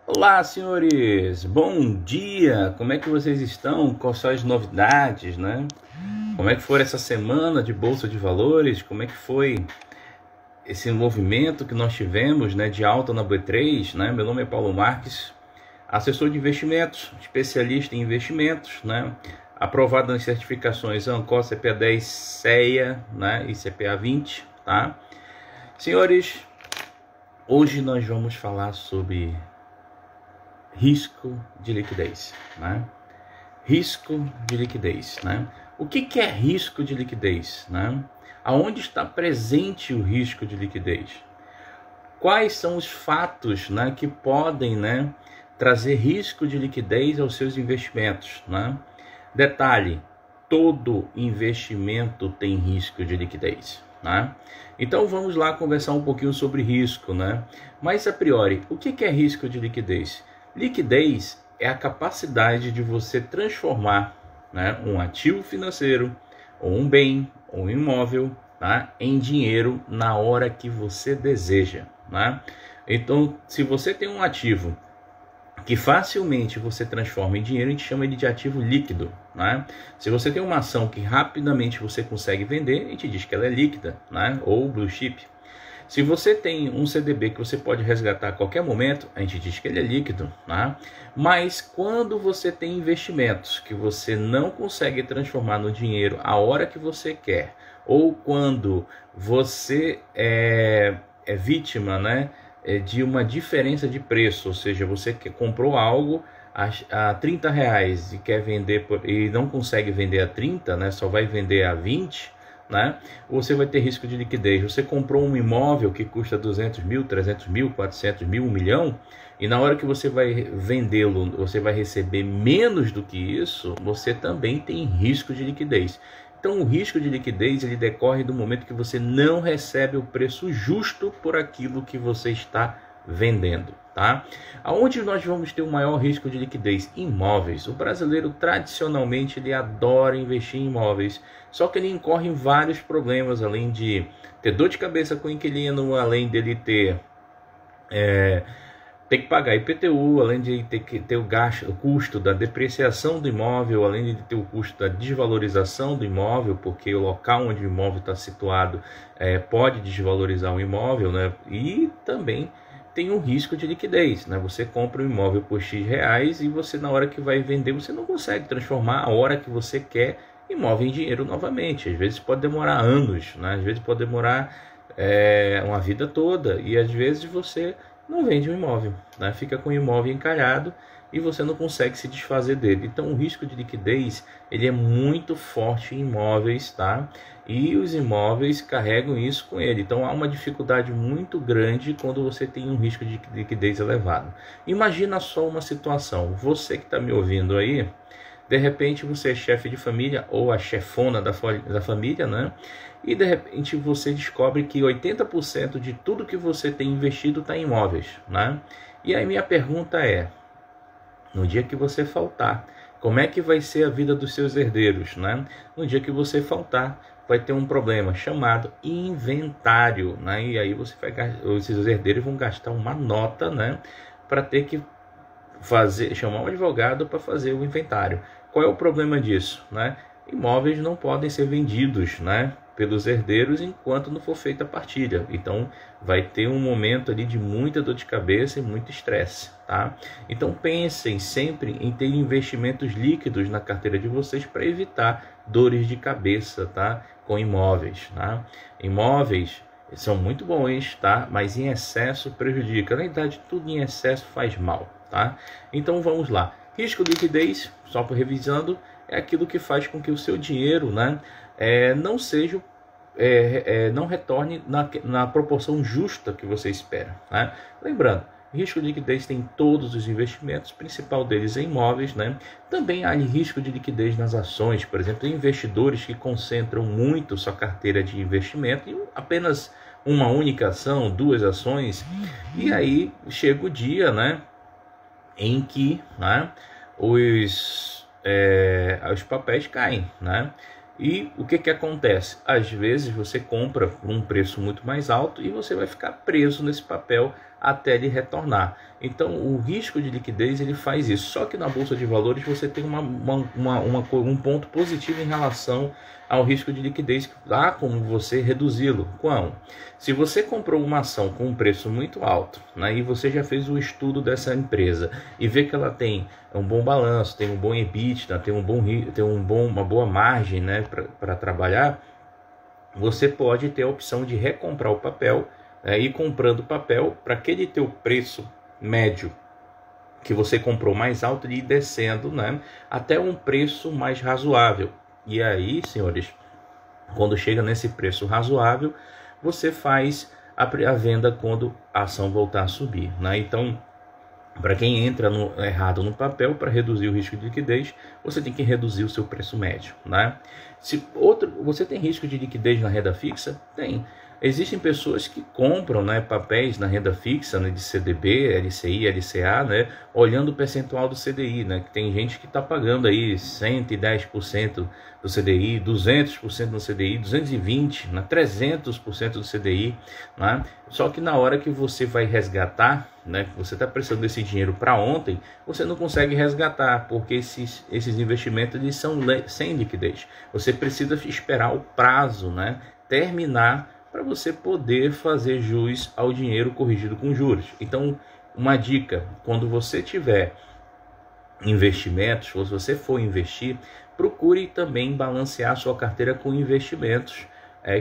Olá, senhores! Bom dia! Como é que vocês estão? Quais são as novidades, né? Como é que foi essa semana de Bolsa de Valores? Como é que foi esse movimento que nós tivemos, né, de alta na B3, né? Meu nome é Paulo Marques, assessor de investimentos, especialista em investimentos, né? Aprovado nas certificações Ancor, CPA 10, CEA, né? E CPA 20, tá? Senhores, hoje nós vamos falar sobre risco de liquidez, né? Risco de liquidez, né? O que é risco de liquidez, né? Aonde está presente o risco de liquidez? Quais são os fatos, né, que podem, né, trazer risco de liquidez aos seus investimentos, né? Detalhe: todo investimento tem risco de liquidez, né? Então vamos lá conversar um pouquinho sobre risco, né? Mas a priori, o que é risco de liquidez? Liquidez é a capacidade de você transformar, né, um ativo financeiro, ou um bem, ou um imóvel, tá, em dinheiro na hora que você deseja, né? Então, se você tem um ativo que facilmente você transforma em dinheiro, a gente chama ele de ativo líquido, né? Se você tem uma ação que rapidamente você consegue vender, a gente diz que ela é líquida, né? Ou blue chip. Se você tem um CDB que você pode resgatar a qualquer momento, a gente diz que ele é líquido, né? Mas quando você tem investimentos que você não consegue transformar no dinheiro a hora que você quer, ou quando você é vítima, né, de uma diferença de preço, ou seja, você comprou algo a 30 reais e quer vender e não consegue vender a 30, né, só vai vender a 20, né? Você vai ter risco de liquidez. Você comprou um imóvel que custa 200 mil, 300 mil, 400 mil, 1 milhão, e na hora que você vai vendê-lo, você vai receber menos do que isso, você também tem risco de liquidez. Então o risco de liquidez, ele decorre do momento que você não recebe o preço justo por aquilo que você está vendendo, tá? Aonde nós vamos ter o maior risco de liquidez? Imóveis. O brasileiro tradicionalmente ele adora investir em imóveis, só que ele incorre em vários problemas, além de ter dor de cabeça com o inquilino, além dele ter que pagar IPTU, além de ter que ter o custo da depreciação do imóvel, além de ter o custo da desvalorização do imóvel, porque o local onde o imóvel está situado pode desvalorizar o imóvel, né? E também tem um risco de liquidez, né? Você compra um imóvel por X reais e você, na hora que vai vender, você não consegue transformar a hora que você quer imóvel em dinheiro novamente. Às vezes pode demorar anos, né? Às vezes pode demorar uma vida toda, e às vezes você não vende um imóvel, né? Fica com o imóvel encalhado e você não consegue se desfazer dele. Então o risco de liquidez, ele é muito forte em imóveis, tá? E os imóveis carregam isso com ele. Então há uma dificuldade muito grande quando você tem um risco de liquidez elevado. Imagina só uma situação: você que está me ouvindo aí, de repente você é chefe de família ou a chefona da família, né? E de repente você descobre que 80% de tudo que você tem investido está em imóveis, né? E aí minha pergunta é: no dia que você faltar, como é que vai ser a vida dos seus herdeiros, né? No dia que você faltar, vai ter um problema chamado inventário, né? E aí os seus herdeiros vão gastar uma nota, né, para ter que chamar um advogado para fazer o inventário. Qual é o problema disso, né? Imóveis não podem ser vendidos, né, pelos herdeiros enquanto não for feita a partilha. Então vai ter um momento ali de muita dor de cabeça e muito estresse, tá? Então pensem sempre em ter investimentos líquidos na carteira de vocês para evitar dores de cabeça, tá, com imóveis, tá? Imóveis são muito bons, tá? Mas em excesso prejudica. Na verdade, tudo em excesso faz mal, tá? Então vamos lá. Risco de liquidez, só por revisando, é aquilo que faz com que o seu dinheiro, né, não seja, não retorne na proporção justa que você espera, né? Lembrando, risco de liquidez tem em todos os investimentos, principal deles é imóveis, né? Também há risco de liquidez nas ações, por exemplo, tem investidores que concentram muito sua carteira de investimento em apenas uma única ação, 2 ações, e aí chega o dia, né, em que, né, os papéis caem, né? E o que acontece? Às vezes você compra por um preço muito mais alto e você vai ficar preso nesse papel até ele retornar. Então o risco de liquidez ele faz isso, só que na Bolsa de Valores você tem um ponto positivo em relação ao risco de liquidez, há como você reduzi-lo. Qual? Se você comprou uma ação com um preço muito alto, né, e você já fez o estudo dessa empresa e vê que ela tem um bom balanço, tem um bom EBITDA, tem uma boa margem, né, para trabalhar, você pode ter a opção de recomprar o papel, ir comprando papel para aquele teu preço médio que você comprou mais alto e ir descendo, né, até um preço mais razoável. E aí, senhores, quando chega nesse preço razoável, você faz a venda quando a ação voltar a subir, né? Então, para quem entra errado no papel, para reduzir o risco de liquidez, você tem que reduzir o seu preço médio, né? Você tem risco de liquidez na renda fixa? Tem. Existem pessoas que compram, né, papéis na renda fixa, né, de CDB, LCI, LCA, né, olhando o percentual do CDI, né, que tem gente que está pagando aí 110% do CDI, 200% no CDI, 220%, né, 300% do CDI, né, só que na hora que você vai resgatar, né, você está precisando desse dinheiro para ontem, você não consegue resgatar, porque esses investimentos eles são sem liquidez. Você precisa esperar o prazo, né, terminar, para você poder fazer jus ao dinheiro corrigido com juros. Então, uma dica, quando você tiver investimentos, ou se você for investir, procure também balancear sua carteira com investimentos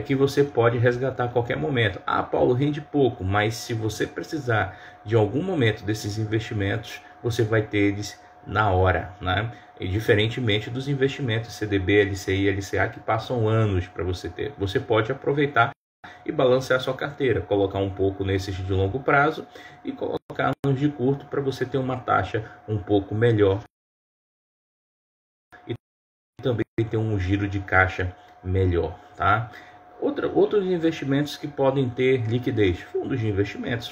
que você pode resgatar a qualquer momento. Ah, Paulo, rende pouco, mas se você precisar de algum momento desses investimentos, você vai ter eles na hora, né? E diferentemente dos investimentos CDB, LCI, LCA que passam anos para você ter. Você pode aproveitar e balancear sua carteira, colocar um pouco nesses de longo prazo e colocar nos de curto para você ter uma taxa um pouco melhor e também ter um giro de caixa melhor, tá? Outros investimentos que podem ter liquidez, fundos de investimentos,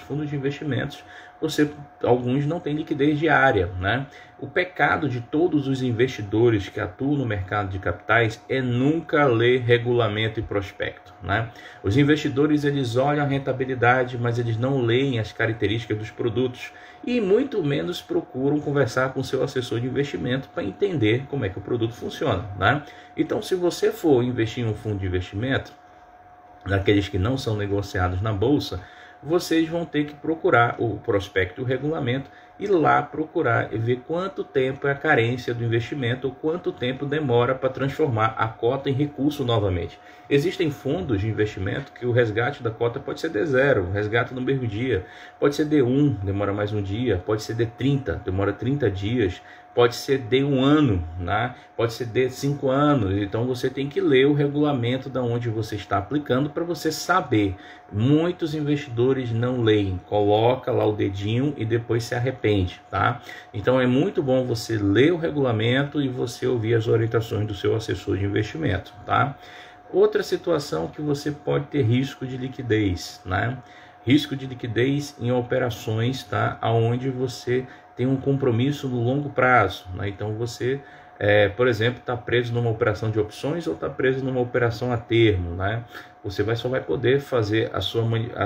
alguns não têm liquidez diária, né? O pecado de todos os investidores que atuam no mercado de capitais é nunca ler regulamento e prospecto, né? Os investidores eles olham a rentabilidade, mas eles não leem as características dos produtos e muito menos procuram conversar com seu assessor de investimento para entender como é que o produto funciona, né? Então, se você for investir em um fundo de investimento, daqueles que não são negociados na bolsa, vocês vão ter que procurar o prospecto e o regulamento e lá procurar e ver quanto tempo é a carência do investimento ou quanto tempo demora para transformar a cota em recurso novamente. Existem fundos de investimento que o resgate da cota pode ser D0, o resgate no mesmo dia, pode ser D1, demora mais um dia, pode ser D30, demora 30 dias, pode ser D1 ano, né? Pode ser D5 anos. Então você tem que ler o regulamento da onde você está aplicando para você saber. Muitos investidores não leem, coloca lá o dedinho e depois se arrepende, tá? Então é muito bom você ler o regulamento e você ouvir as orientações do seu assessor de investimento, tá? Outra situação que você pode ter risco de liquidez, né? Risco de liquidez em operações, tá? Onde você tem um compromisso no longo prazo, né? Então você, por exemplo, está preso numa operação de opções ou está preso numa operação a termo, né? Você só vai poder fazer a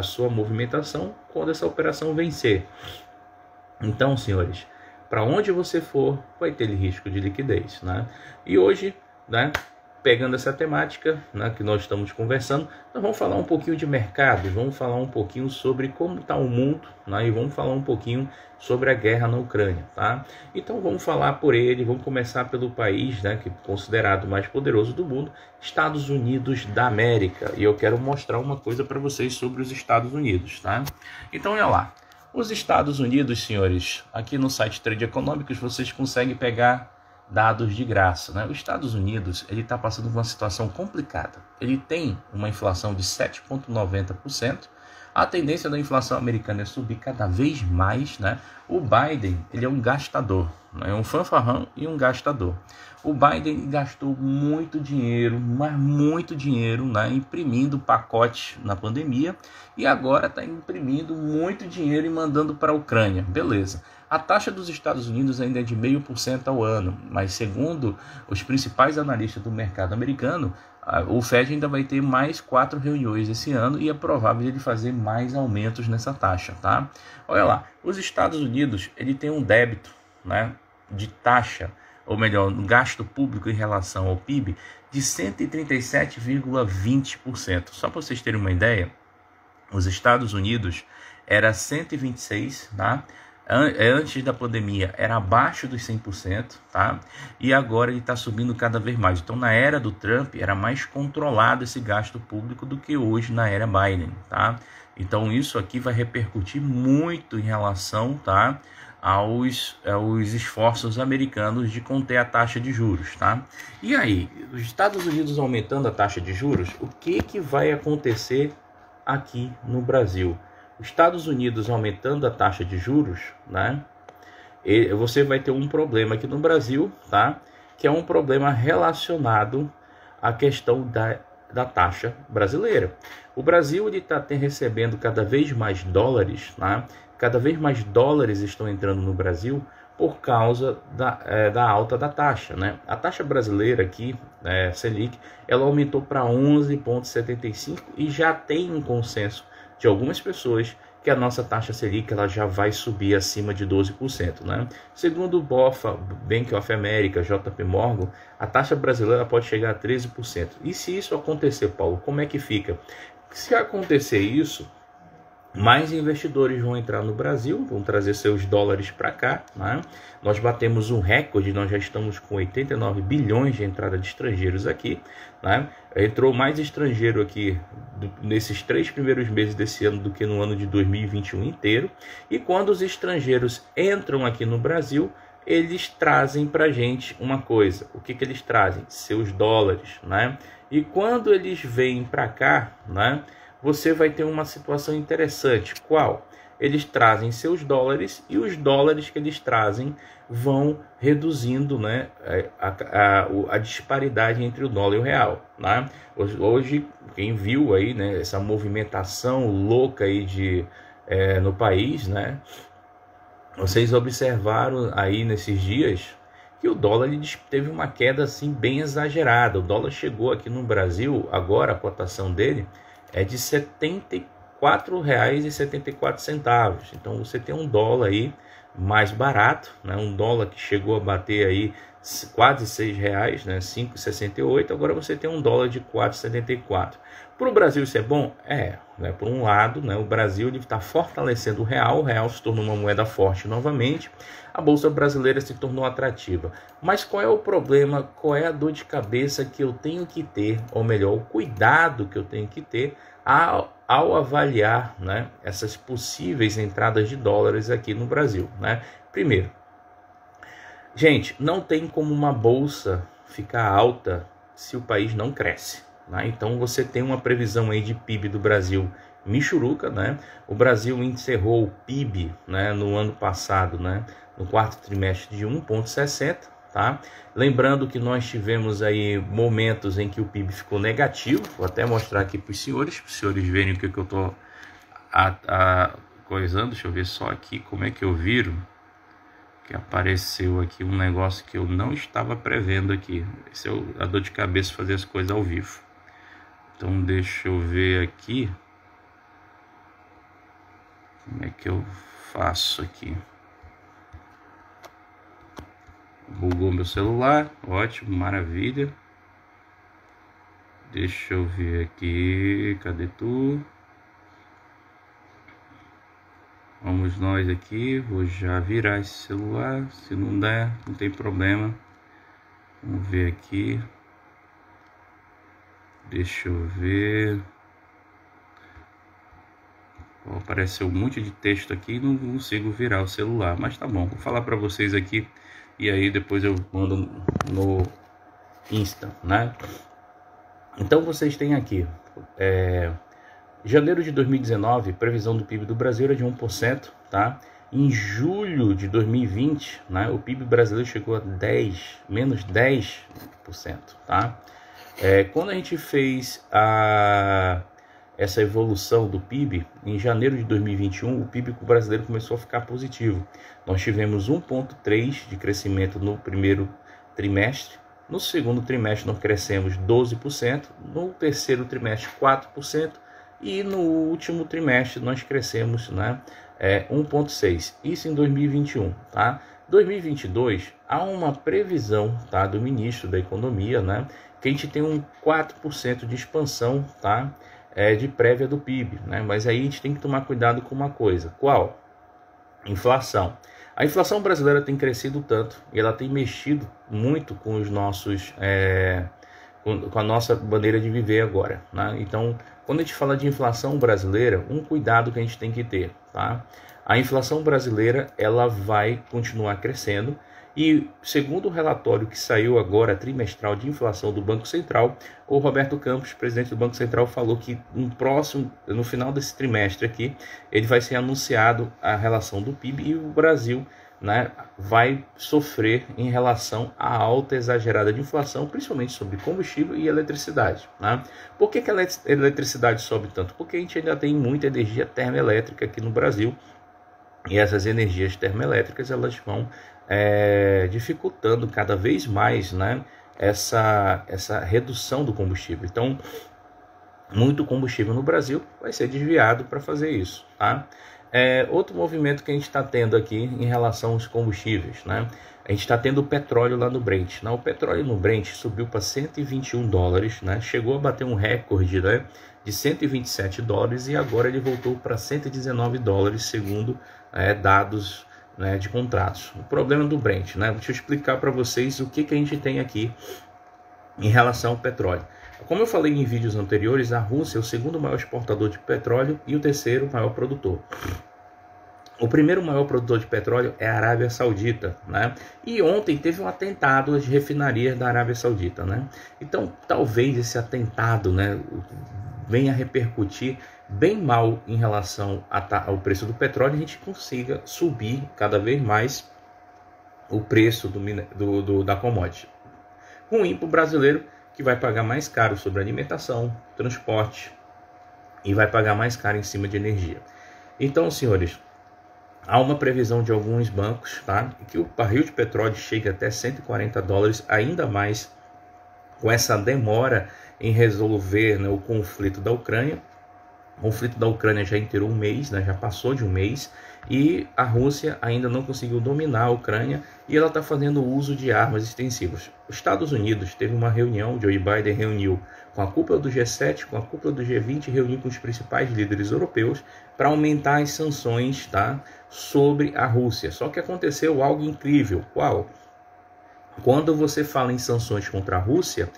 sua movimentação quando essa operação vencer. Então, senhores, para onde você for, vai ter risco de liquidez, né? E hoje, né, pegando essa temática, né, que nós estamos conversando, nós vamos falar um pouquinho de mercado, vamos falar um pouquinho sobre como está o mundo, né, e vamos falar um pouquinho sobre a guerra na Ucrânia, tá? Então vamos falar por ele, vamos começar pelo país, né, que é considerado o mais poderoso do mundo, Estados Unidos da América. E eu quero mostrar uma coisa para vocês sobre os Estados Unidos, tá? Então olha lá, os Estados Unidos, senhores, aqui no site Trade Econômicos vocês conseguem pegar dados de graça, né? Os Estados Unidos ele está passando por uma situação complicada. Ele tem uma inflação de 7,90%. A tendência da inflação americana é subir cada vez mais, né? O Biden ele é um gastador, né? É um fanfarrão e um gastador. O Biden gastou muito dinheiro, mas muito dinheiro, né? Imprimindo pacotes na pandemia e agora está imprimindo muito dinheiro e mandando para a Ucrânia, beleza? A taxa dos Estados Unidos ainda é de 0,5% ao ano, mas segundo os principais analistas do mercado americano, o Fed ainda vai ter mais 4 reuniões esse ano e é provável ele fazer mais aumentos nessa taxa, tá? Olha lá, os Estados Unidos ele tem um débito, né, de taxa, ou melhor, no gasto público em relação ao PIB, de 137,20%. Só para vocês terem uma ideia, os Estados Unidos era 126, tá? Antes da pandemia era abaixo dos 100%, tá? E agora ele está subindo cada vez mais. Então, na era do Trump, era mais controlado esse gasto público do que hoje na era Biden, tá? Então, isso aqui vai repercutir muito em relação, tá, aos esforços americanos de conter a taxa de juros, tá? E aí, os Estados Unidos aumentando a taxa de juros, o que vai acontecer aqui no Brasil? Os Estados Unidos aumentando a taxa de juros, né? E você vai ter um problema aqui no Brasil, tá? Que é um problema relacionado à questão da taxa brasileira. O Brasil está recebendo cada vez mais dólares, tá? Cada vez mais dólares estão entrando no Brasil por causa da alta da taxa, né? A taxa brasileira aqui, Selic, ela aumentou para 11,75 e já tem um consenso de algumas pessoas que a nossa taxa Selic ela já vai subir acima de 12%, né? Segundo o BOFA, Bank of America, JP Morgan, a taxa brasileira pode chegar a 13%. E se isso acontecer, Paulo, como é que fica? Se acontecer isso, mais investidores vão entrar no Brasil, vão trazer seus dólares para cá, né? Nós batemos um recorde, nós já estamos com 89 bilhões de entrada de estrangeiros aqui, né? Entrou mais estrangeiro aqui nesses 3 primeiros meses desse ano do que no ano de 2021 inteiro. E quando os estrangeiros entram aqui no Brasil, eles trazem para a gente uma coisa. O que eles trazem? Seus dólares, né? E quando eles vêm para cá, né, você vai ter uma situação interessante. Qual? Eles trazem seus dólares e os dólares que eles trazem vão reduzindo, né, a disparidade entre o dólar e o real, né? Hoje, quem viu aí, né, essa movimentação louca aí no país, né, vocês observaram aí nesses dias que o dólar teve uma queda assim bem exagerada. O dólar chegou aqui no Brasil, agora a cotação dele é de R$ 74,74. Então você tem um dólar aí mais barato, né? Um dólar que chegou a bater aí quase R$6, né? 5,68. Agora você tem um dólar de 4,74. Para o Brasil isso é bom? Né? Por um lado, né, o Brasil está fortalecendo o real se tornou uma moeda forte novamente, a Bolsa Brasileira se tornou atrativa. Mas qual é o problema, qual é a dor de cabeça que eu tenho que ter, ou melhor, o cuidado que eu tenho que ter ao avaliar, né, essas possíveis entradas de dólares aqui no Brasil, né? Primeiro, gente, não tem como uma bolsa ficar alta se o país não cresce. Então você tem uma previsão aí de PIB do Brasil michuruca, né? O Brasil encerrou o PIB, né, no ano passado, né, no quarto trimestre de 1,60, tá? Lembrando que nós tivemos aí momentos em que o PIB ficou negativo. Vou até mostrar aqui para os senhores verem o que eu estou coisando. Deixa eu ver só aqui como é que eu viro. Que apareceu aqui um negócio que eu não estava prevendo aqui. Esse é a dor de cabeça fazer as coisas ao vivo. Então deixa eu ver aqui como é que eu faço aqui. Bugou meu celular, ótimo, maravilha. Deixa eu ver aqui, cadê tu? Vamos nós aqui, vou já virar esse celular, se não der, não tem problema. Vamos ver aqui. Deixa eu ver. Apareceu um monte de texto aqui e não consigo virar o celular, mas tá bom, vou falar para vocês aqui e aí depois eu mando no Insta, né? Então vocês têm aqui janeiro de 2019, previsão do PIB do Brasil era de 1%, tá? Em julho de 2020, né, o PIB brasileiro chegou a menos 10%, tá? Quando a gente fez essa evolução do PIB, em janeiro de 2021, o PIB brasileiro começou a ficar positivo. Nós tivemos 1,3% de crescimento no primeiro trimestre, no segundo trimestre nós crescemos 12%, no terceiro trimestre 4%, e no último trimestre nós crescemos 1,6%. Isso em 2021, tá? 2022, há uma previsão, tá, do ministro da Economia, que a gente tem um 4% de expansão, tá, de prévia do PIB, mas aí a gente tem que tomar cuidado com uma coisa. Qual? Inflação. A inflação brasileira tem crescido tanto e ela tem mexido muito com os nossos, com a nossa maneira de viver agora, Então, quando a gente fala de inflação brasileira, um cuidado que a gente tem que ter, tá? A inflação brasileira, ela vai continuar crescendo e, segundo o relatório que saiu agora, trimestral de inflação do Banco Central, o Roberto Campos, presidente do Banco Central, falou que no final desse trimestre aqui, ele vai ser anunciado a relação do PIB e o Brasil, vai sofrer em relação à alta exagerada de inflação, principalmente sobre combustível e eletricidade. Por que a eletricidade sobe tanto? Porque a gente ainda tem muita energia termoelétrica aqui no Brasil, e essas energias termoelétricas elas vão dificultando cada vez mais essa redução do combustível. Então, muito combustível no Brasil vai ser desviado para fazer isso, tá? Outro movimento que a gente está tendo aqui em relação aos combustíveis, A gente está tendo o petróleo lá no Brent. O petróleo no Brent subiu para $121, Chegou a bater um recorde, de $127 e agora ele voltou para $119, segundo dados de contratos. O problema do Brent, Deixa eu explicar para vocês o que a gente tem aqui em relação ao petróleo. Como eu falei em vídeos anteriores, a Rússia é o segundo maior exportador de petróleo e o terceiro maior produtor. O primeiro maior produtor de petróleo é a Arábia Saudita, E ontem teve um atentado às refinarias da Arábia Saudita, Então, talvez esse atentado, venha repercutir bem mal em relação ao preço do petróleo, a gente consiga subir cada vez mais o preço da commodity. Ruim para o brasileiro, que vai pagar mais caro sobre alimentação, transporte e vai pagar mais caro em cima de energia. Então, senhores, há uma previsão de alguns bancos, que o barril de petróleo chegue até $140, ainda mais com essa demora em resolver o conflito da Ucrânia. O conflito da Ucrânia já inteirou um mês, já passou de um mês, e a Rússia ainda não conseguiu dominar a Ucrânia e ela está fazendo uso de armas extensivas. Os Estados Unidos teve uma reunião, Joe Biden reuniu com a cúpula do G7, com a cúpula do G20, reuniu com os principais líderes europeus para aumentar as sanções sobre a Rússia. Só que aconteceu algo incrível. Qual? Quando você fala em sanções contra a Rússia,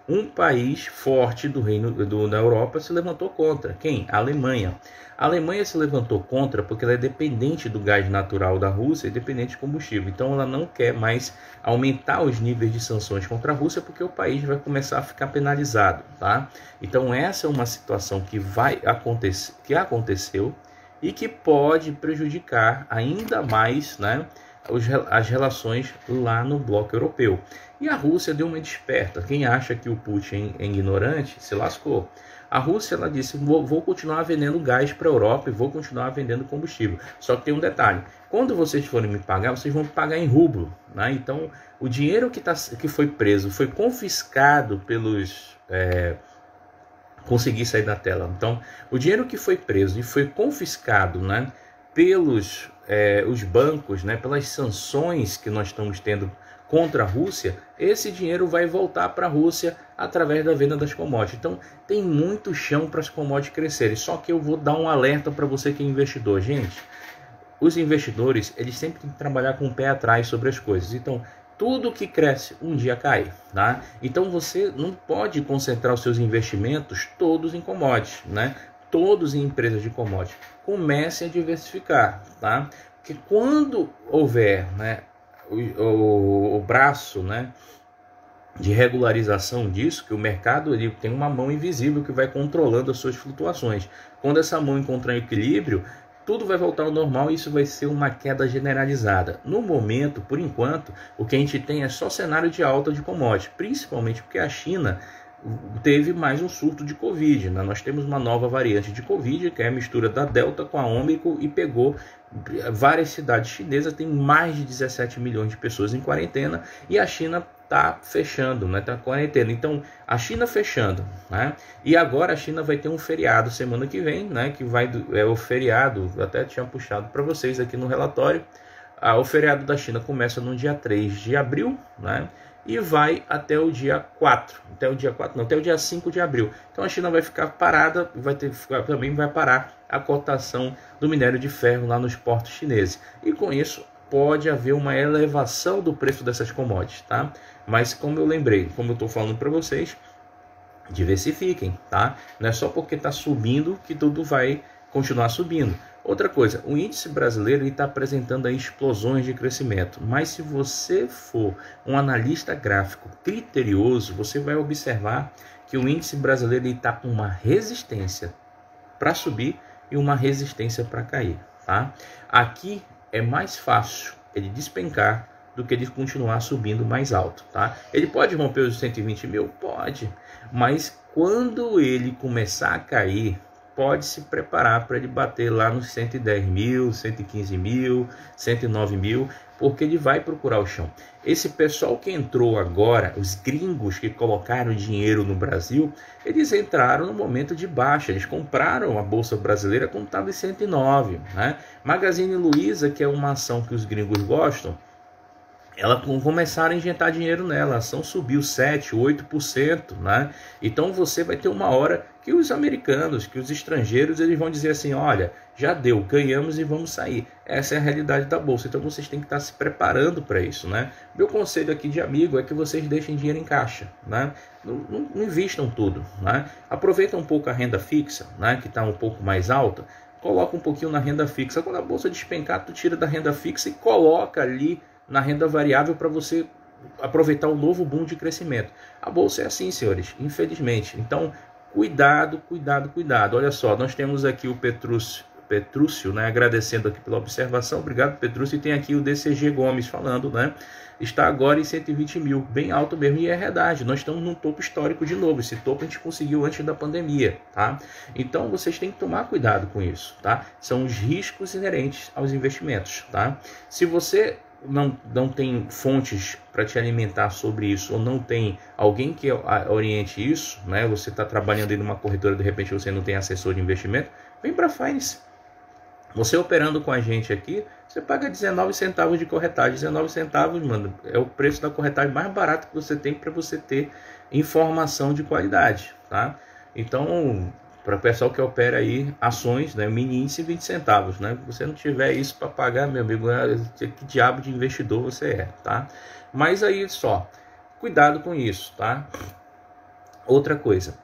um país forte da Europa se levantou contra. Quem? A Alemanha. A Alemanha se levantou contra porque ela é dependente do gás natural da Rússia e dependente de combustível. Então ela não quer mais aumentar os níveis de sanções contra a Rússia porque o país vai começar a ficar penalizado, Então essa é uma situação que vai acontecer, que aconteceu e que pode prejudicar ainda mais, as relações lá no bloco europeu. E a Rússia deu uma desperta. Quem acha que o Putin é ignorante se lascou. A Rússia, ela disse, vou continuar vendendo gás para a Europa e vou continuar vendendo combustível. Só que tem um detalhe, quando vocês forem me pagar, vocês vão me pagar em rublo. Então, o dinheiro que foi preso foi confiscado pelos... Consegui sair da tela. Então, o dinheiro que foi preso e foi confiscado pelos os bancos, pelas sanções que nós estamos tendo contra a Rússia, esse dinheiro vai voltar para a Rússia através da venda das commodities. Então, tem muito chão para as commodities crescerem. Só que eu vou dar um alerta para você que é investidor. Gente, os investidores, eles sempre têm que trabalhar com o pé atrás sobre as coisas. Então, tudo que cresce, um dia cai, Então, você não pode concentrar os seus investimentos todos em commodities, Todos em empresas de commodities. Comecem a diversificar, Porque quando houver, o braço, de regularização disso, que o mercado ele tem uma mão invisível que vai controlando as suas flutuações. Quando essa mão encontrar equilíbrio, tudo vai voltar ao normal e isso vai ser uma queda generalizada. No momento, por enquanto, o que a gente tem é só cenário de alta de commodities, principalmente porque a China teve mais um surto de Covid, né? Nós temos uma nova variante de Covid, que é a mistura da Delta com a Ômicron, e pegou várias cidades chinesas, tem mais de 17 milhões de pessoas em quarentena, e a China está fechando, né? Está em quarentena. Então, a China fechando, né? E agora a China vai ter um feriado semana que vem, né? Que é o feriado, eu até tinha puxado para vocês aqui no relatório. O feriado da China começa no dia 3 de abril, né? E vai até o dia 4, até o dia 5 de abril. Então a China vai ficar parada, também vai parar a cotação do minério de ferro lá nos portos chineses. E com isso pode haver uma elevação do preço dessas commodities, tá? Mas como eu lembrei, como eu estou falando para vocês, diversifiquem, tá? Não é só porque está subindo que tudo vai continuar subindo. Outra coisa, o índice brasileiro está apresentando aí explosões de crescimento, mas se você for um analista gráfico criterioso, você vai observar que o índice brasileiro está com uma resistência para subir e uma resistência para cair, tá? Aqui é mais fácil ele despencar do que ele continuar subindo mais alto, tá? Ele pode romper os 120 mil? Pode, mas quando ele começar a cair, pode se preparar para ele bater lá nos 110 mil, 115 mil, 109 mil, porque ele vai procurar o chão. Esse pessoal que entrou agora, os gringos que colocaram dinheiro no Brasil, eles entraram no momento de baixa, eles compraram a Bolsa Brasileira quando estava em 109, né? Magazine Luiza, que é uma ação que os gringos gostam, ela começaram a injetar dinheiro nela, a ação subiu 7%, 8%, né? Então você vai ter uma hora que os americanos, que os estrangeiros, eles vão dizer assim, olha, já deu, ganhamos e vamos sair. Essa é a realidade da Bolsa, então vocês têm que estar se preparando para isso, né? Meu conselho aqui de amigo é que vocês deixem dinheiro em caixa, né? Não invistam tudo, né? Aproveita um pouco a renda fixa, né? Que está um pouco mais alta, coloca um pouquinho na renda fixa. Quando a Bolsa despencar, tu tira da renda fixa e coloca ali na renda variável para você aproveitar o novo boom de crescimento. A Bolsa é assim, senhores, infelizmente. Então, cuidado, cuidado, cuidado. Olha só, nós temos aqui o Petrúcio, né, agradecendo aqui pela observação. Obrigado, Petrúcio. E tem aqui o DCG Gomes falando, né? Está agora em 120 mil, bem alto mesmo, e é verdade, nós estamos num topo histórico de novo, esse topo a gente conseguiu antes da pandemia, tá? Então vocês têm que tomar cuidado com isso, tá? São os riscos inerentes aos investimentos, tá? Se você não tem fontes para te alimentar sobre isso, ou não tem alguém que oriente isso, né? Você está trabalhando em uma corretora, de repente você não tem assessor de investimento, vem para a Finance. Você operando com a gente aqui, você paga 19 centavos de corretagem. 19 centavos, mano, é o preço da corretagem mais barato que você tem para você ter informação de qualidade, tá? Então, para o pessoal que opera aí ações, né, mini índice 20 centavos, né? Se você não tiver isso para pagar, meu amigo, que diabo de investidor você é, tá? Mas aí só, cuidado com isso, tá? Outra coisa,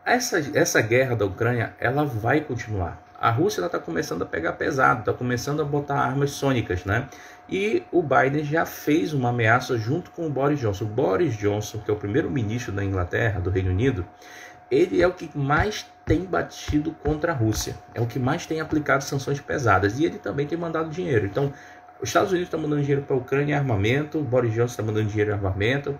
essa guerra da Ucrânia, ela vai continuar. A Rússia está começando a pegar pesado, está começando a botar armas sônicas, né? E o Biden já fez uma ameaça junto com o Boris Johnson. O Boris Johnson, que é o primeiro-ministro da Inglaterra, do Reino Unido, ele é o que mais tem batido contra a Rússia, é o que mais tem aplicado sanções pesadas, e ele também tem mandado dinheiro. Então, os Estados Unidos estão mandando dinheiro para a Ucrânia em armamento, o Boris Johnson está mandando dinheiro em armamento,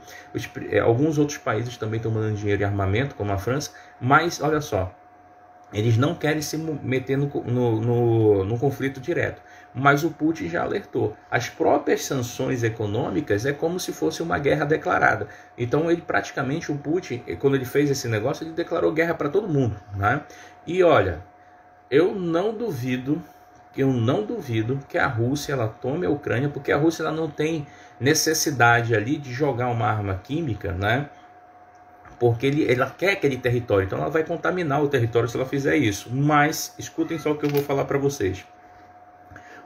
alguns outros países também estão mandando dinheiro em armamento, como a França, mas olha só, eles não querem se meter no conflito direto. Mas o Putin já alertou. As próprias sanções econômicas é como se fosse uma guerra declarada. Então, praticamente, o Putin, quando ele fez esse negócio, ele declarou guerra para todo mundo, né? E olha, eu não duvido que a Rússia ela tome a Ucrânia, porque a Rússia ela não tem necessidade ali de jogar uma arma química, né? Porque ela quer aquele território, então ela vai contaminar o território se ela fizer isso. Mas, escutem só o que eu vou falar para vocês.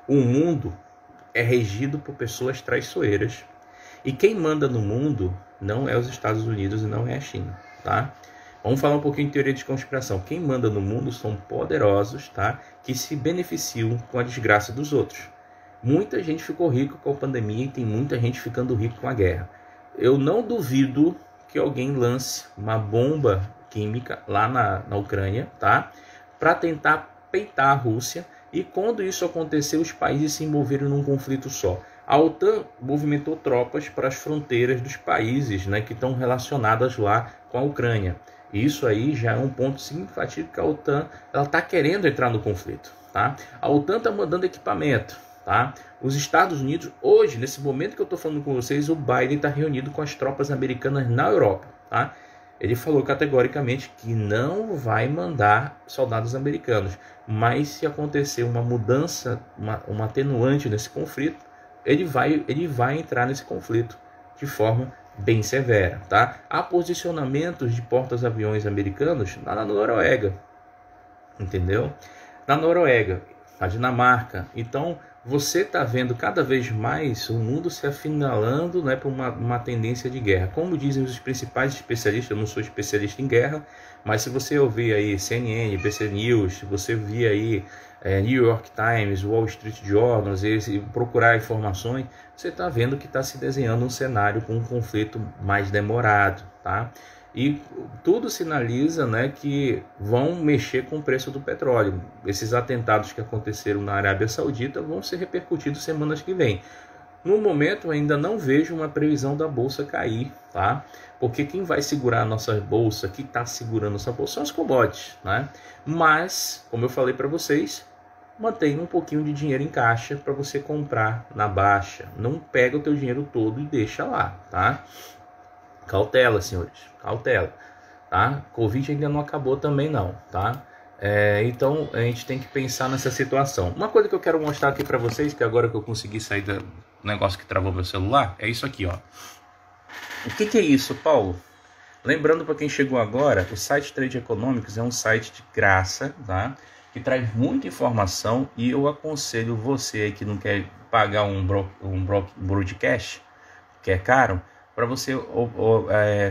O mundo é regido por pessoas traiçoeiras. E quem manda no mundo não é os Estados Unidos e não é a China, tá? Vamos falar um pouquinho de teoria de conspiração. Quem manda no mundo são poderosos, tá? Que se beneficiam com a desgraça dos outros. Muita gente ficou rica com a pandemia e tem muita gente ficando rica com a guerra. Eu não duvido que alguém lance uma bomba química lá na Ucrânia, tá? Para tentar peitar a Rússia, e quando isso acontecer, os países se envolveram num conflito só. A OTAN movimentou tropas para as fronteiras dos países, né, que estão relacionadas lá com a Ucrânia. E isso aí já é um ponto significativo que a OTAN está querendo entrar no conflito. Tá? A OTAN está mandando equipamento. Tá? Os Estados Unidos, hoje, nesse momento que eu estou falando com vocês, o Biden está reunido com as tropas americanas na Europa. Tá? Ele falou categoricamente que não vai mandar soldados americanos. Mas se acontecer uma mudança, uma atenuante nesse conflito, ele vai entrar nesse conflito de forma bem severa. Tá? Há posicionamentos de portas-aviões americanos lá na Noruega. Entendeu? Na Noruega, na Dinamarca. Então, você está vendo cada vez mais o mundo se afinalando, né, para uma tendência de guerra. Como dizem os principais especialistas, eu não sou especialista em guerra, mas se você ouvir aí CNN, BBC News, se você vir aí New York Times, Wall Street Journal, e procurar informações, você está vendo que está se desenhando um cenário com um conflito mais demorado, tá? E tudo sinaliza, né, que vão mexer com o preço do petróleo. Esses atentados que aconteceram na Arábia Saudita vão ser repercutidos semanas que vêm. No momento, ainda não vejo uma previsão da bolsa cair, tá? Porque quem vai segurar a nossa bolsa, que está segurando essa bolsa, são as commodities, né? Mas, como eu falei para vocês, mantenha um pouquinho de dinheiro em caixa para você comprar na baixa. Não pega o teu dinheiro todo e deixa lá, tá? Cautela, senhores, cautela, tá? Covid ainda não acabou também não, tá? Então a gente tem que pensar nessa situação. Uma coisa que eu quero mostrar aqui para vocês, que agora que eu consegui sair do negócio que travou meu celular, é isso aqui, ó. O que é isso, Paulo? Lembrando para quem chegou agora, o site Trade Economics é um site de graça, tá? Que traz muita informação e eu aconselho você aí que não quer pagar um broadcast, que é caro, para você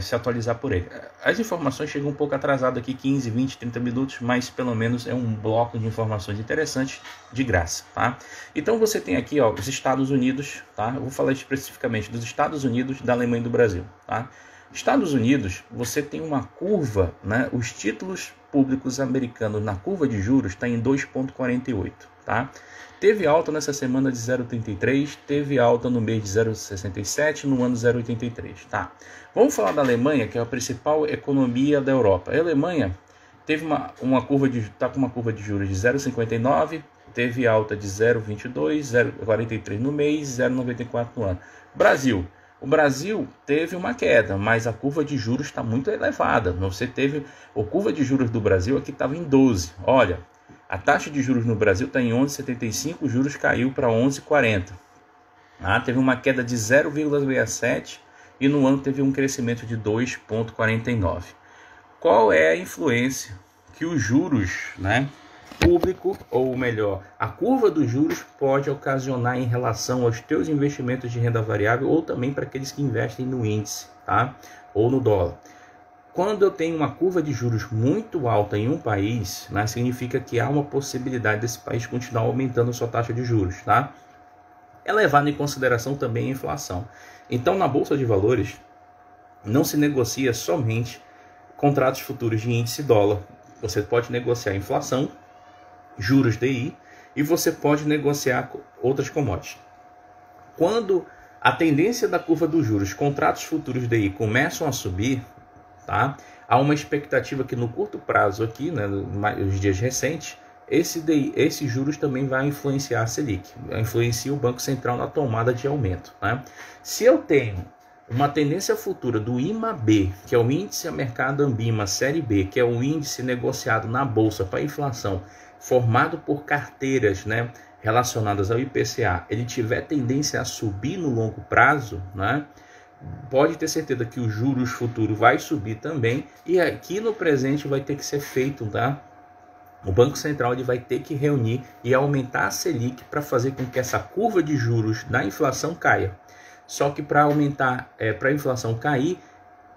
se atualizar por ele. As informações chegam um pouco atrasadas aqui, 15, 20, 30 minutos, mas pelo menos é um bloco de informações interessantes de graça, tá? Então você tem aqui, ó, os Estados Unidos, tá? Eu vou falar especificamente dos Estados Unidos, da Alemanha e do Brasil, tá? Estados Unidos, você tem uma curva, né? Os títulos públicos americanos na curva de juros está em 2,48, tá? Teve alta nessa semana de 0,33, teve alta no mês de 0,67, no ano 0,83, tá? Vamos falar da Alemanha, que é a principal economia da Europa. A Alemanha teve uma curva tá com uma curva de juros de 0,59, teve alta de 0,22, 0,43 no mês, 0,94 no ano. Brasil. O Brasil teve uma queda, mas a curva de juros está muito elevada. Você teve a curva de juros do Brasil aqui estava em 12. Olha, a taxa de juros no Brasil está em 11,75, os juros caiu para 11,40. Teve uma queda de 0,67 e no ano teve um crescimento de 2,49. Qual é a influência que os juros, né, público, ou melhor, a curva dos juros pode ocasionar em relação aos teus investimentos de renda variável ou também para aqueles que investem no índice, tá? Ou no dólar? Quando eu tenho uma curva de juros muito alta em um país, né, significa que há uma possibilidade desse país continuar aumentando a sua taxa de juros, tá? É levado em consideração também a inflação. Então, na Bolsa de Valores, não se negocia somente contratos futuros de índice dólar. Você pode negociar inflação, juros DI, e você pode negociar outras commodities. Quando a tendência da curva dos juros, contratos futuros DI começam a subir, tá? Há uma expectativa que no curto prazo aqui, né, nos dias recentes, esses juros também vai influenciar a Selic, influencia o Banco Central na tomada de aumento, né? Se eu tenho uma tendência futura do IMAB, que é o índice a mercado Ambima série B, que é o índice negociado na bolsa para inflação, formado por carteiras, né, relacionadas ao IPCA, ele tiver tendência a subir no longo prazo, né, pode ter certeza que o juros futuro vai subir também, e aqui no presente vai ter que ser feito, tá? O Banco Central ele vai ter que reunir e aumentar a Selic para fazer com que essa curva de juros da inflação caia. Só que para a inflação cair,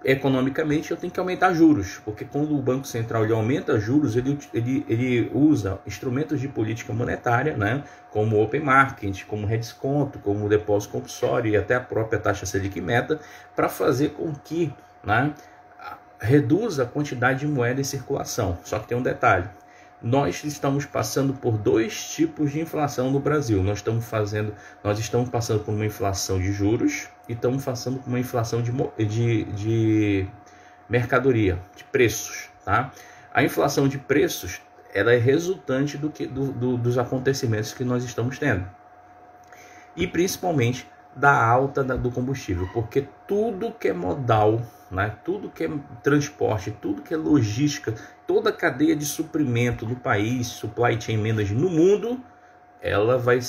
economicamente eu tenho que aumentar juros, porque quando o Banco Central ele aumenta juros, ele usa instrumentos de política monetária, né, como o Open Market, como redesconto, como o depósito compulsório e até a própria taxa Selic meta, para fazer com que, né, reduza a quantidade de moeda em circulação. Só que tem um detalhe: nós estamos passando por dois tipos de inflação no Brasil. Nós estamos passando por uma inflação de juros e estamos passando por uma inflação de mercadoria, de preços, tá? A inflação de preços, ela é resultante dos acontecimentos que nós estamos tendo. E principalmente da alta do combustível, porque tudo que é modal, né, tudo que é transporte, tudo que é logística, toda a cadeia de suprimento no país, supply chain management no mundo, ela vai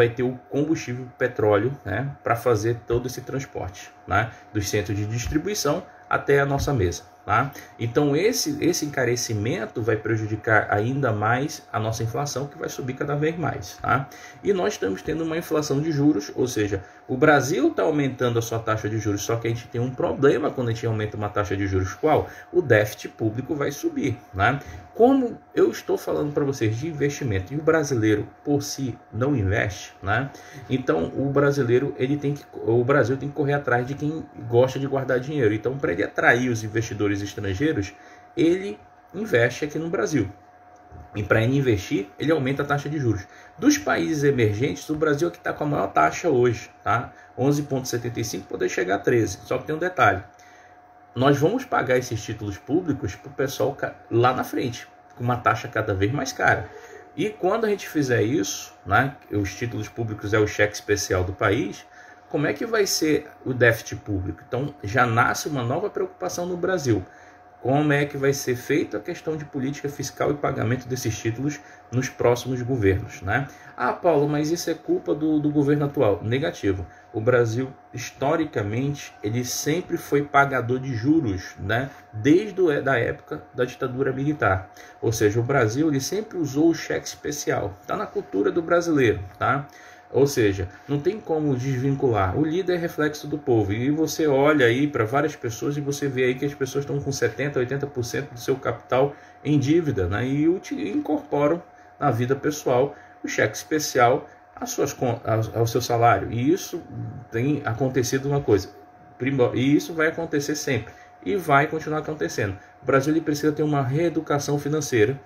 ter o combustível petróleo, né, para fazer todo esse transporte, né, dos centros de distribuição até a nossa mesa. Tá? Então esse encarecimento vai prejudicar ainda mais a nossa inflação, que vai subir cada vez mais. Tá? E nós estamos tendo uma inflação de juros, ou seja, o Brasil está aumentando a sua taxa de juros, só que a gente tem um problema quando a gente aumenta uma taxa de juros. Qual? O déficit público vai subir. Né? Como eu estou falando para vocês de investimento e o brasileiro por si não investe, né? Então o Brasil tem que correr atrás de quem gosta de guardar dinheiro. Então, para ele atrair os investidores estrangeiros, ele investe aqui no Brasil. E para ele investir, ele aumenta a taxa de juros. Dos países emergentes, o Brasil é que está com a maior taxa hoje, tá? 11,75, poder chegar a 13. Só que tem um detalhe. Nós vamos pagar esses títulos públicos para o pessoal lá na frente, com uma taxa cada vez mais cara. E quando a gente fizer isso, né, os títulos públicos é o cheque especial do país, como é que vai ser o déficit público? Então já nasce uma nova preocupação no Brasil. Como é que vai ser feita a questão de política fiscal e pagamento desses títulos nos próximos governos, né? Ah, Paulo, mas isso é culpa do governo atual. Negativo. O Brasil, historicamente, ele sempre foi pagador de juros, né? Desde a época da ditadura militar. Ou seja, o Brasil ele sempre usou o cheque especial. Está na cultura do brasileiro, tá? Ou seja, não tem como desvincular. O líder é reflexo do povo. E você olha aí para várias pessoas e você vê aí que as pessoas estão com 70%, 80% do seu capital em dívida, né? E incorporam na vida pessoal o cheque especial ao seu salário. E isso tem acontecido uma coisa. E isso vai acontecer sempre. E vai continuar acontecendo. O Brasil ele precisa ter uma reeducação financeira.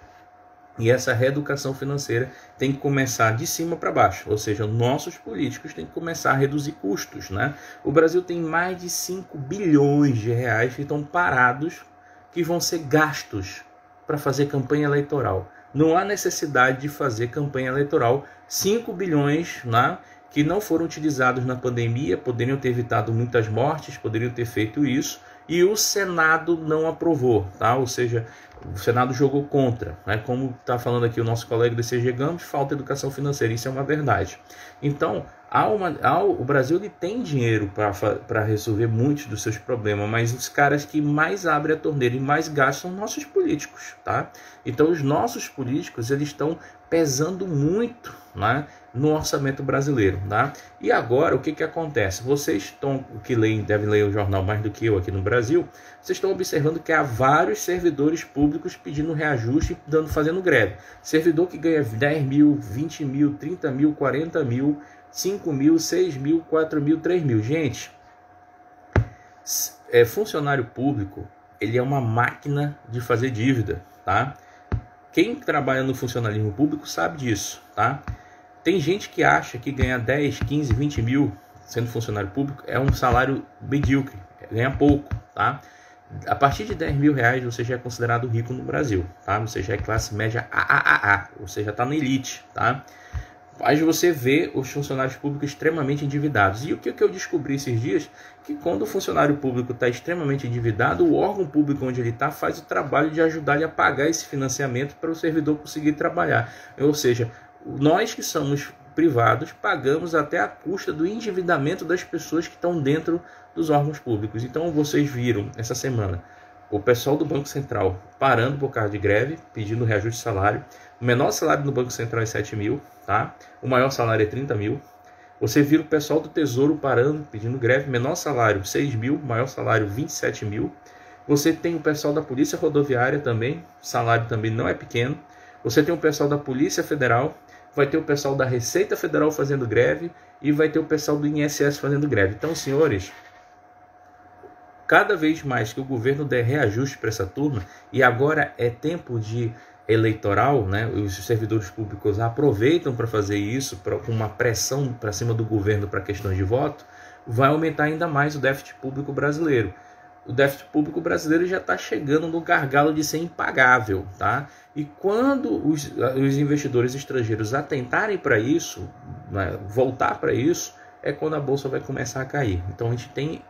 E essa reeducação financeira tem que começar de cima para baixo, ou seja, nossos políticos têm que começar a reduzir custos, né? O Brasil tem mais de 5 bilhões de reais que estão parados, que vão ser gastos para fazer campanha eleitoral. Não há necessidade de fazer campanha eleitoral. 5 bilhões, né, que não foram utilizados na pandemia, poderiam ter evitado muitas mortes, poderiam ter feito isso, e o Senado não aprovou, tá? Ou seja, o Senado jogou contra, né? Como está falando aqui o nosso colega do CG Gamos, falta educação financeira, isso é uma verdade. Então, o Brasil ele tem dinheiro para resolver muitos dos seus problemas, mas os caras que mais abrem a torneira e mais gastam são nossos políticos, tá? Então, os nossos políticos eles estão pesando muito, né, no orçamento brasileiro, tá? E agora o que acontece? Vocês que devem ler o jornal mais do que eu aqui no Brasil, vocês estão observando que há vários servidores públicos pedindo reajuste e fazendo greve. Servidor que ganha 10 mil, 20 mil, 30 mil, 40 mil, 5 mil, 6 mil, 4 mil, 3 mil. Gente, funcionário público, ele é uma máquina de fazer dívida, tá? Quem trabalha no funcionalismo público sabe disso, tá? Tem gente que acha que ganhar 10, 15, 20 mil sendo funcionário público é um salário medíocre, ganha pouco, tá? A partir de 10 mil reais você já é considerado rico no Brasil, tá? Você já é classe média AAA, você já está na elite, tá? Mas você vê os funcionários públicos extremamente endividados. E o que eu descobri esses dias? Que quando o funcionário público está extremamente endividado, o órgão público onde ele está faz o trabalho de ajudar ele a pagar esse financiamento para o servidor conseguir trabalhar. Ou seja, nós que somos privados pagamos até a custa do endividamento das pessoas que estão dentro dos órgãos públicos. Então vocês viram essa semana o pessoal do Banco Central parando por causa de greve, pedindo reajuste de salário. O menor salário no Banco Central é 7 mil, tá? O maior salário é 30 mil. Você vira o pessoal do Tesouro parando, pedindo greve, menor salário 6 mil, maior salário 27 mil. Você tem o pessoal da Polícia Rodoviária também, salário também não é pequeno. Você tem o pessoal da Polícia Federal, vai ter o pessoal da Receita Federal fazendo greve e vai ter o pessoal do INSS fazendo greve. Então, senhores, cada vez mais que o governo der reajuste para essa turma, e agora é tempo de eleitoral, né, os servidores públicos aproveitam para fazer isso, com uma pressão para cima do governo para questões de voto, vai aumentar ainda mais o déficit público brasileiro. O déficit público brasileiro já está chegando no gargalo de ser impagável, tá? E quando os investidores estrangeiros atentarem para isso, né, voltar para isso, é quando a bolsa vai começar a cair. Então a gente tem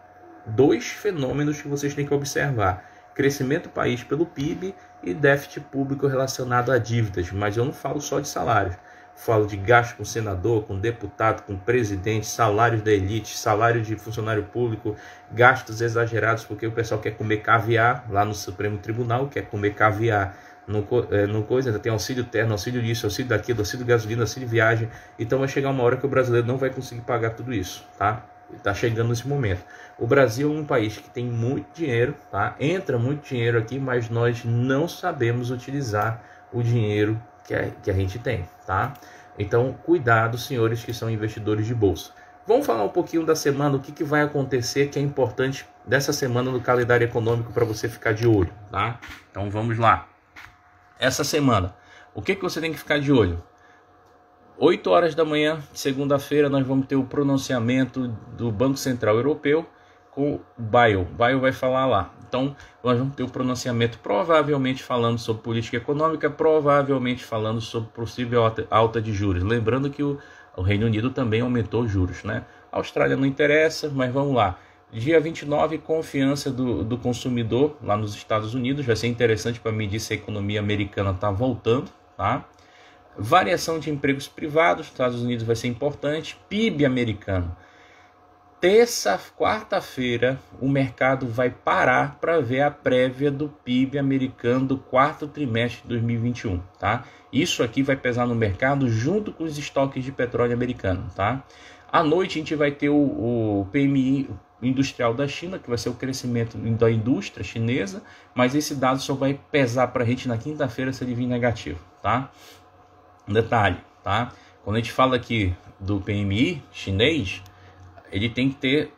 dois fenômenos que vocês têm que observar: crescimento do país pelo PIB e déficit público relacionado a dívidas. Mas eu não falo só de salários, falo de gasto com senador, com deputado, com presidente, salários da elite, salário de funcionário público, gastos exagerados, porque o pessoal quer comer caviar lá no Supremo Tribunal, quer comer caviar no coisa, ainda tem auxílio terno, auxílio disso, auxílio daquilo, auxílio gasolina, auxílio viagem. Então vai chegar uma hora que o brasileiro não vai conseguir pagar tudo isso, tá? Está chegando nesse momento. O Brasil é um país que tem muito dinheiro, tá? Entra muito dinheiro aqui, mas nós não sabemos utilizar o dinheiro que a gente tem, tá? Então, cuidado, senhores que são investidores de bolsa. Vamos falar um pouquinho da semana, o que vai acontecer, que é importante dessa semana no calendário econômico para você ficar de olho, tá? Então, vamos lá. Essa semana, o que você tem que ficar de olho? 8 horas da manhã, segunda-feira, nós vamos ter o pronunciamento do Banco Central Europeu com o Bail. O Bail vai falar lá. Então, nós vamos ter o pronunciamento provavelmente falando sobre política econômica, provavelmente falando sobre possível alta de juros. Lembrando que o Reino Unido também aumentou os juros, né? A Austrália não interessa, mas vamos lá. Dia 29, confiança do consumidor lá nos Estados Unidos. Vai ser interessante para medir se a economia americana está voltando, tá? Variação de empregos privados, Estados Unidos vai ser importante. PIB americano. Quarta-feira, o mercado vai parar para ver a prévia do PIB americano do quarto trimestre de 2021, tá? Isso aqui vai pesar no mercado junto com os estoques de petróleo americano, tá? À noite a gente vai ter o PMI industrial da China, que vai ser o crescimento da indústria chinesa, mas esse dado só vai pesar para a gente na quinta-feira se ele vir negativo, tá? Um detalhe, tá? Quando a gente fala aqui do PMI chinês, ele tem que ter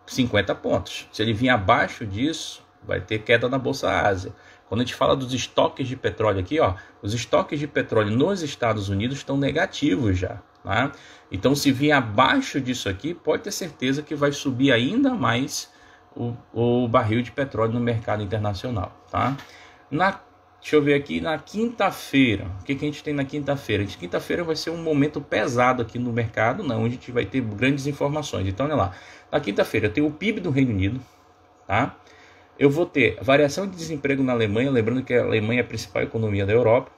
50 pontos. Se ele vir abaixo disso, vai ter queda na Bolsa Ásia. Quando a gente fala dos estoques de petróleo aqui, ó, os estoques de petróleo nos Estados Unidos estão negativos já, tá? Então, se vir abaixo disso aqui, pode ter certeza que vai subir ainda mais o barril de petróleo no mercado internacional, tá? Deixa eu ver aqui, na quinta-feira, o que a gente tem na quinta-feira? Quinta-feira vai ser um momento pesado aqui no mercado, né, onde a gente vai ter grandes informações. Então, olha lá, na quinta-feira eu tenho o PIB do Reino Unido, tá? Eu vou ter variação de desemprego na Alemanha, lembrando que a Alemanha é a principal economia da Europa.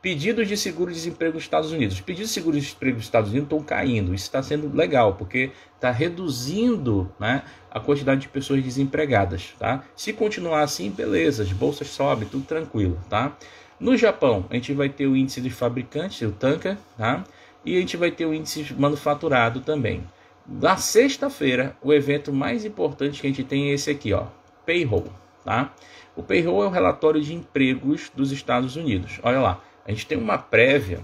Pedidos de seguro-desemprego nos Estados Unidos. Os pedidos de seguro-desemprego nos Estados Unidos estão caindo. Isso está sendo legal, porque está reduzindo, né, a quantidade de pessoas desempregadas. Tá? Se continuar assim, beleza, as bolsas sobem, tudo tranquilo. Tá? No Japão, a gente vai ter o índice de fabricantes, o Tanka, tá? E a gente vai ter o índice manufaturado também. Na sexta-feira, o evento mais importante que a gente tem é esse aqui, ó, Payroll. Tá? O Payroll é o relatório de empregos dos Estados Unidos. Olha lá. A gente tem uma prévia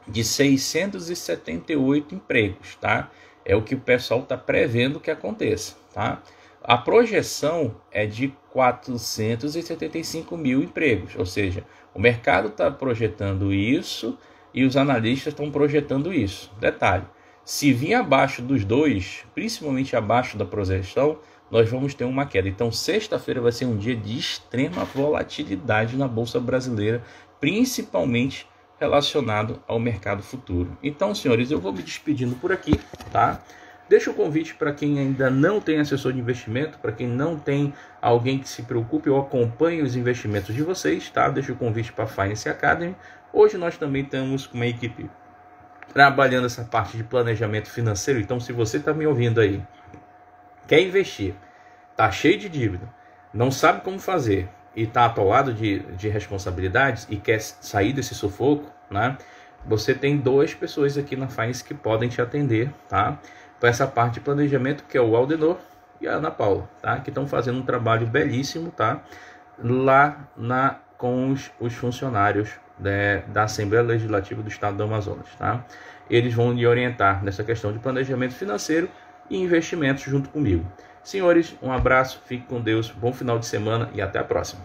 de 678 empregos, tá? É o que o pessoal está prevendo que aconteça, tá? A projeção é de 475 mil empregos, ou seja, o mercado está projetando isso e os analistas estão projetando isso. Detalhe, se vir abaixo dos dois, principalmente abaixo da projeção, nós vamos ter uma queda. Então, sexta-feira vai ser um dia de extrema volatilidade na Bolsa Brasileira, principalmente relacionado ao mercado futuro. Então, senhores, eu vou me despedindo por aqui, tá? Deixa o convite para quem ainda não tem assessor de investimento, para quem não tem alguém que se preocupe ou acompanhe os investimentos de vocês, tá? Deixa o convite para a Finance Academy. Hoje nós também estamos com uma equipe trabalhando essa parte de planejamento financeiro. Então, se você está me ouvindo aí, quer investir, tá cheio de dívida, não sabe como fazer e está atolado de responsabilidades e quer sair desse sufoco, né? Você tem duas pessoas aqui na Finance que podem te atender, tá? Para essa parte de planejamento, que é o Aldenor e a Ana Paula, tá? Que estão fazendo um trabalho belíssimo, tá? Lá com os funcionários da Assembleia Legislativa do Estado do Amazonas, tá? Eles vão lhe orientar nessa questão de planejamento financeiro e investimentos junto comigo. Senhores, um abraço, fique com Deus, bom final de semana e até a próxima.